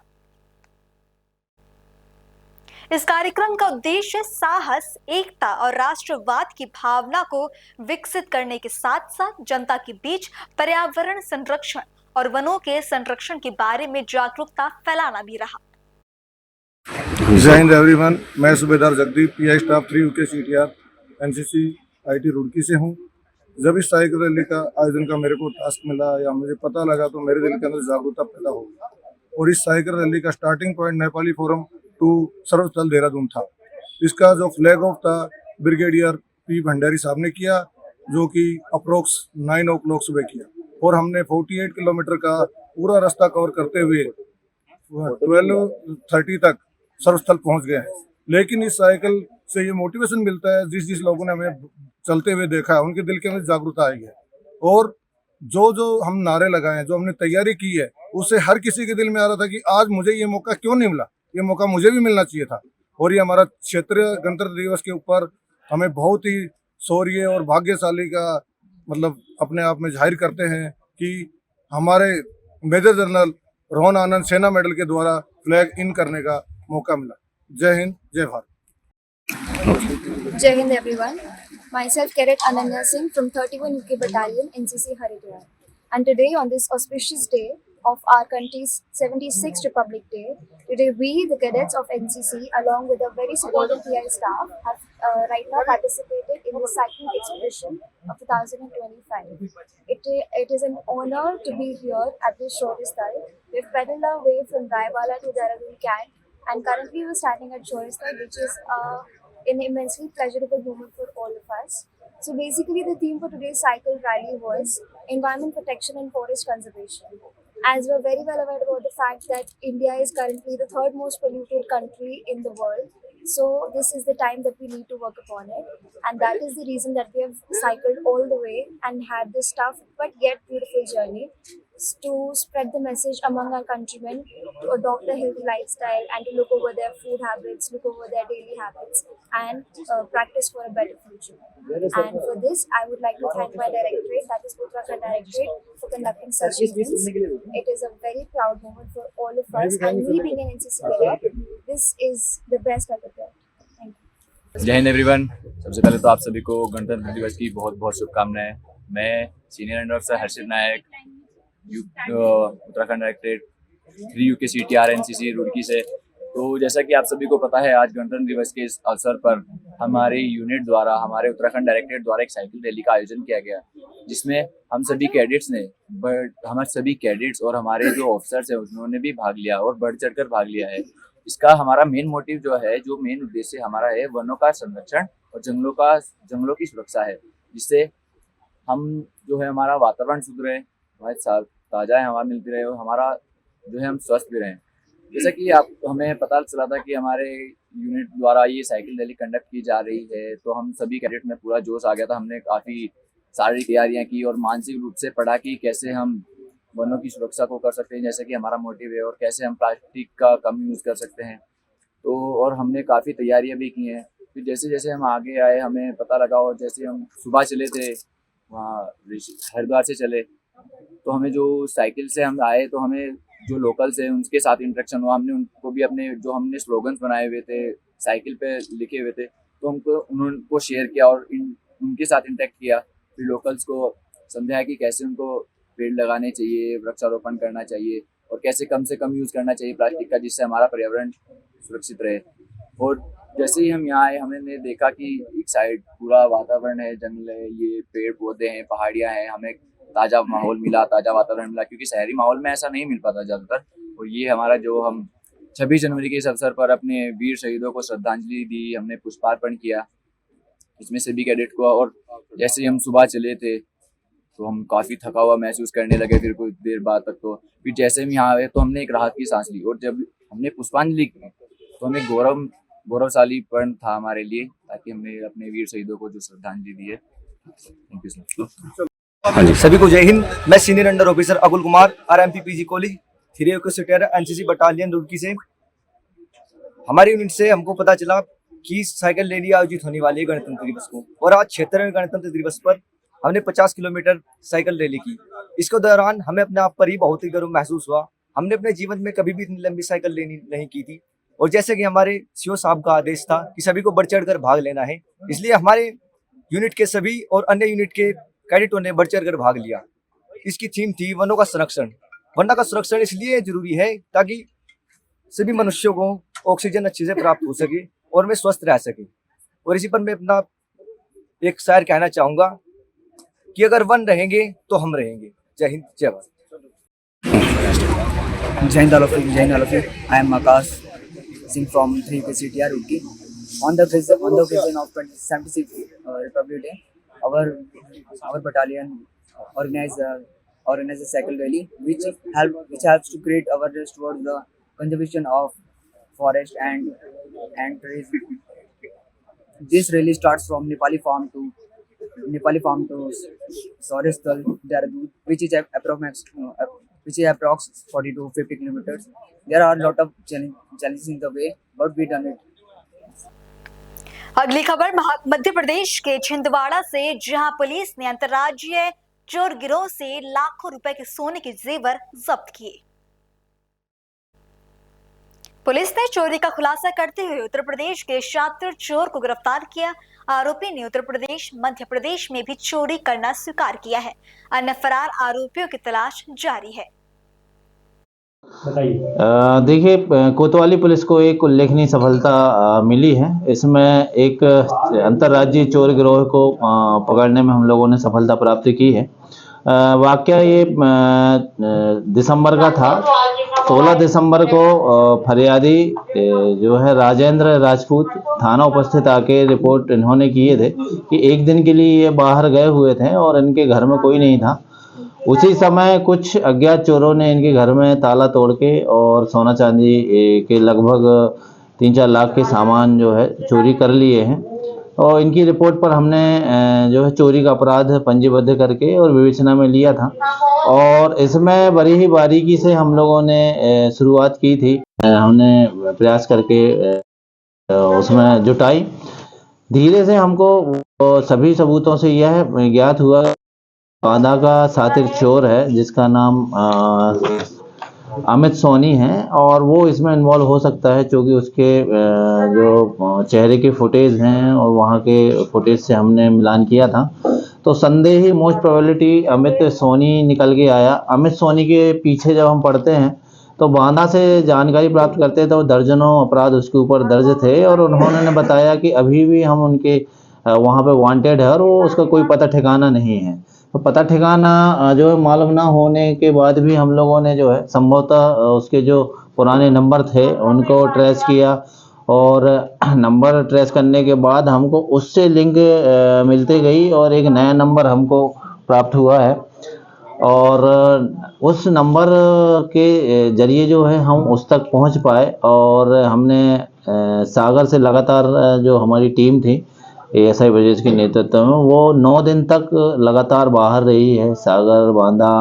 इस कार्यक्रम का उद्देश्य साहस, एकता और राष्ट्रवाद की भावना को विकसित करने के साथ साथ जनता के बीच पर्यावरण संरक्षण और वनों के संरक्षण के बारे में जागरूकता फैलाना भी रहा। जय हिंद एवरीवन, मैं सूबेदार Jagdeep, PI staff 3 UK CTR NCC IT Roorkee से हूँ। जब इस साइकिल रैली का आयोजन का मेरे को टास्क मिला या मुझे पता लगा तो मेरे दिल के अंदर जागरूकता पैदा हो गई। और इस साइकिल रैली का starting point Nepali forum to सर्वस्थल देहरादून था। इसका जो फ्लैग ऑफ था ब्रिगेडियर पी भंडारी साहब ने किया, जो कि अप्रोक्स 9 o'clock सुबह किया, और हमने 48 किलोमीटर का पूरा रास्ता कवर करते हुए 12:30 तक सर्वस्थल पहुंच गए हैं। लेकिन इस साइकिल से ये मोटिवेशन मिलता है, जिस लोगों ने हमें चलते हुए देखा है उनके दिल के अंदर जागरूकता आई है, और जो हम नारे लगाए हैं, जो हमने तैयारी की है, उससे हर किसी के दिल में आ रहा था कि आज मुझे ये मौका क्यों नहीं मिला, ये मौका मुझे भी मिलना चाहिए था। और ये हमारा क्षेत्रीय गणतंत्र दिवस के ऊपर हमें बहुत ही शौर्य और भाग्यशाली का मतलब अपने आप में जाहिर करते हैं कि हमारे मेजर जनरल रोहन आनंद सेना मेडल के द्वारा फ्लैग इन करने का मौका मिला। जय हिंद, जय Bharat. Jai Hind everyone. Myself Cadet Ananya Singh from 31 UK Battalion NCC Haridwar. And today on this auspicious day of our country's 76th Republic Day, today we, the cadets of NCC, along with a very supportive PI staff, have right now participated in the cycling expedition of 2025. It is an honor to be here at this Shoresthal. We've pedaled our way from Raiwala to Dehradun camp, and currently we're standing at Shoresthal, which is an immensely pleasurable moment for all of us. So basically the theme for today's cycle rally was environment protection and forest conservation. As we're very well aware about the fact that India is currently the third most polluted country in the world, so this is the time that we need to work upon it, and that is the reason that we have cycled all the way and had this tough but yet beautiful journey to spread the message among our countrymen to adopt a healthy lifestyle and to look over their food habits, look over their daily habits, and practice for a better future. And for this, I would like to thank my directorate, that is Uttarakhand Directorate, for conducting such events. It is a very proud moment for all of us, and me being an NCC cadet, this is the best I could get. Thank you. जय Hind everyone. सबसे पहले तो आप सभी को गणतंत्र दिवस की बहुत बहुत शुभकामनाएं। मैं senior under officer Harshit Nayak, Uttarakhand directorate 3 UK CTR NCC Roorkee से। तो जैसा कि आप सभी को पता है, आज गणतंत्र दिवस के इस अवसर पर हमारे यूनिट द्वारा, हमारे उत्तराखंड डायरेक्टरेट द्वारा एक साइकिल रैली का आयोजन किया गया, जिसमें हम सभी कैडेट्स ने हमारे सभी कैडेट्स और हमारे जो ऑफिसर्स हैं उन्होंने भी भाग लिया और बढ़ चढ़कर भाग लिया है। इसका हमारा मेन मोटिव जो है, जो मेन उद्देश्य हमारा है, वनों का संरक्षण और जंगलों की सुरक्षा है, जिससे हम जो है हमारा वातावरण शुद्ध रहे, हमारे ताज़ा हवा मिलती रहे और हमारा जो है हम स्वस्थ भी रहें। जैसा कि हमें पता चला था कि हमारे यूनिट द्वारा ये साइकिल रैली कंडक्ट की जा रही है, तो हम सभी कैडेट में पूरा जोश आ गया था। हमने काफ़ी सारी तैयारियां की और मानसिक रूप से पढ़ा कि कैसे हम वनों की सुरक्षा को कर सकते हैं, जैसे कि हमारा मोटिव है, और कैसे हम प्लास्टिक का कम यूज़ कर सकते हैं। तो और हमने काफ़ी तैयारियां भी की हैं। फिर जैसे जैसे हम आगे आए हमें पता लगा, और जैसे हम सुबह चले थे वहाँ हरिद्वार से चले, तो हमें जो साइकिल से हम आए तो हमें जो लोकल्स हैं उनके साथ इंटरेक्शन हुआ। हमने उनको भी अपने जो हमने स्लोगन्स बनाए हुए थे साइकिल पे लिखे हुए थे, तो उनको शेयर किया और उनके साथ इंटरेक्ट किया। फिर लोकल्स को समझाया कि कैसे उनको पेड़ लगाने चाहिए, वृक्षारोपण करना चाहिए और कैसे कम से कम यूज़ करना चाहिए प्लास्टिक का, जिससे हमारा पर्यावरण सुरक्षित रहे। और जैसे ही हम यहाँ आए हमने देखा कि एक साइड पूरा वातावरण है, जंगल है, ये पेड़ पौधे हैं, पहाड़ियाँ हैं, हमें ताज़ा माहौल मिला, ताज़ा वातावरण मिला, क्योंकि शहरी माहौल में ऐसा नहीं मिल पाता ज़्यादातर। और ये हमारा जो हम 26 जनवरी के इस अवसर पर अपने वीर शहीदों को श्रद्धांजलि दी, हमने पुष्पार्पण किया इसमें सभी कैडेट को। और जैसे ही हम सुबह चले थे तो हम काफ़ी थका हुआ महसूस करने लगे फिर कुछ देर बाद तक। तो फिर जैसे हम यहाँ आए तो हमने एक राहत की सांस ली, और जब हमने पुष्पांजलि की तो हमें गौरवशालीपन था हमारे लिए, ताकि हमने अपने वीर शहीदों को जो श्रद्धांजलि दी है। Thank you sir. हाँ जी, सभी को जय हिंद। मैं senior under officer Akul Kumar, RMP PG कोली 3 UK CTR NCC battalion Roorkee से। हमारी यूनिट से हमको पता चला कि साइकिल रैली आयोजित होने वाली है गणतंत्र दिवस को, और आज क्षेत्र में गणतंत्र दिवस पर हमने 50 किलोमीटर साइकिल रैली की। इसके दौरान हमें अपने आप पर ही बहुत ही गर्व महसूस हुआ। हमने अपने जीवन में कभी भी इतनी लंबी साइकिल रैली नहीं की थी, और जैसे कि हमारे CO साहब का आदेश था कि सभी को बढ़ चढ़ कर भाग लेना है, इसलिए हमारे यूनिट के सभी और अन्य यूनिट के कैडेटों ने बढ़ चढ़ कर भाग लिया। इसकी थीम थी वनों का संरक्षण। वनों का संरक्षण इसलिए जरूरी है ताकि सभी मनुष्यों को ऑक्सीजन अच्छे से प्राप्त हो सके और वे स्वस्थ रह सके। और इसी पर मैं अपना एक शायर कहना चाहूँगा कि अगर वन रहेंगे तो हम रहेंगे। जय हिंद, जय Bharat. Jai Hind all of you. I am Akash Singh from 3UK CTR Roorkee. On the occasion of 76th Republic Day, our battalion organized a cycle rally which helps to create awareness towards the conservation of forest and trees. This rally starts from Nepali farm to Saurasthal, Dehradun, which is approx 40 to 50 kilometers. There are a lot of challenges in the way, but we done it. अगली खबर मध्य प्रदेश के छिंदवाड़ा से, जहां police ने अंतर्राज्यीय चोर गिरोह से लाखों रुपए के सोने के जेवर जब्त किए। पुलिस ने चोरी का खुलासा करते हुए उत्तर प्रदेश के शातिर चोर को गिरफ्तार किया। आरोपी ने उत्तर प्रदेश, मध्य प्रदेश में भी चोरी करना स्वीकार किया है। अन्य फरार आरोपियों की तलाश जारी है। देखिए, कोतवाली पुलिस को एक उल्लेखनीय सफलता मिली है। इसमें एक अंतर्राज्यीय चोर गिरोह को पकड़ने में हम लोगों ने सफलता प्राप्त की है। वाकया ये दिसंबर का था। 16 दिसंबर को फरियादी जो है राजेंद्र राजपूत थाना उपस्थित आके रिपोर्ट इन्होंने किए थे कि एक दिन के लिए ये बाहर गए हुए थे और इनके घर में कोई नहीं था। उसी समय कुछ अज्ञात चोरों ने इनके घर में ताला तोड़ के और सोना चांदी के लगभग 3-4 लाख के सामान जो है चोरी कर लिए हैं। और इनकी रिपोर्ट पर हमने जो है चोरी का अपराध पंजीबद्ध करके और विवेचना में लिया था। और इसमें बड़ी ही बारीकी से हम लोगों ने शुरुआत की थी। हमने प्रयास करके उसमें जुटाई। धीरे से हमको सभी सबूतों से यह ज्ञात हुआ बांदा का शातिर चोर है जिसका नाम अमित सोनी है और वो इसमें इन्वॉल्व हो सकता है, क्योंकि उसके जो चेहरे के फुटेज हैं और वहाँ के फुटेज से हमने मिलान किया था, तो संदेह ही मोस्ट प्रोबेबिलिटी अमित सोनी निकल के आया। अमित सोनी के पीछे जब हम पढ़ते हैं तो बांदा से जानकारी प्राप्त करते हैं तो दर्जनों अपराध उसके ऊपर दर्ज थे और उन्होंने बताया कि अभी भी हम उनके वहाँ पे वांटेड है और वो उसका कोई पता ठिकाना नहीं है। तो पता ठिकाना जो है मालूम ना होने के बाद भी हम लोगों ने जो है संभवतः उसके जो पुराने नंबर थे उनको ट्रेस किया और नंबर ट्रेस करने के बाद हमको उससे लिंक मिलते गई और एक नया नंबर हमको प्राप्त हुआ है और उस नंबर के जरिए जो है हम उस तक पहुंच पाए और हमने सागर से लगातार जो हमारी टीम थी ASI ब्रजेश के नेतृत्व में वो 9 दिन तक लगातार बाहर रही है। सागर, बांदा,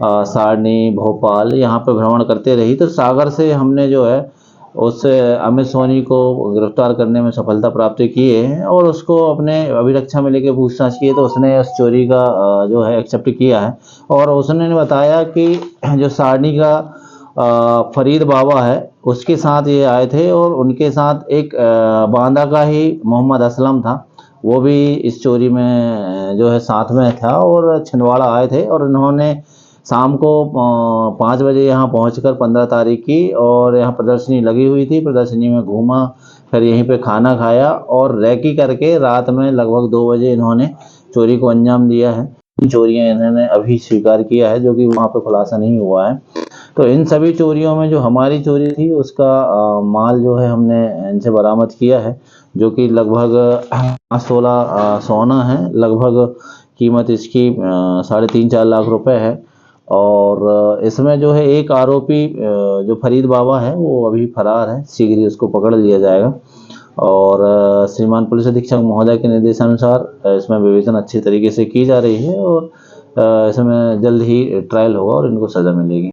सारनी, भोपाल यहाँ पे भ्रमण करते रही। तो सागर से हमने जो है उस अमित सोनी को गिरफ्तार करने में सफलता प्राप्त की है और उसको अपने अभिरक्षा में लेके पूछताछ की तो उसने उस चोरी का जो है एक्सेप्ट किया है और उसने बताया कि जो सारनी का फरीद बाबा है उसके साथ ये आए थे और उनके साथ एक बांदा का ही मोहम्मद असलम था, वो भी इस चोरी में जो है साथ में था और छिंदवाड़ा आए थे और उन्होंने शाम को 5 बजे यहाँ पहुँचकर 15 तारीख की और यहाँ प्रदर्शनी लगी हुई थी, प्रदर्शनी में घूमा, फिर यहीं पे खाना खाया और रैकी करके रात में लगभग 2 बजे इन्होंने चोरी को अंजाम दिया है। चोरियां इन्होंने अभी स्वीकार किया है जो कि वहाँ पे खुलासा नहीं हुआ है। तो इन सभी चोरियों में जो हमारी चोरी थी उसका माल जो है हमने इनसे बरामद किया है जो कि लगभग 16 सोना है, लगभग कीमत इसकी 3.5-4 लाख रुपए है और इसमें जो है एक आरोपी जो फरीद बाबा है वो अभी फरार है, शीघ्र ही उसको पकड़ लिया जाएगा और श्रीमान पुलिस अधीक्षक महोदय के निर्देशानुसार इसमें विवेचन अच्छी तरीके से की जा रही है और इसमें जल्द ही ट्रायल होगा और इनको सजा मिलेगी।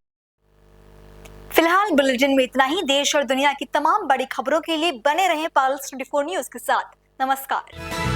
फिलहाल बुलेटिन में इतना ही। देश और दुनिया की तमाम बड़ी खबरों के लिए बने रहें पल्स 24 न्यूज के साथ। नमस्कार।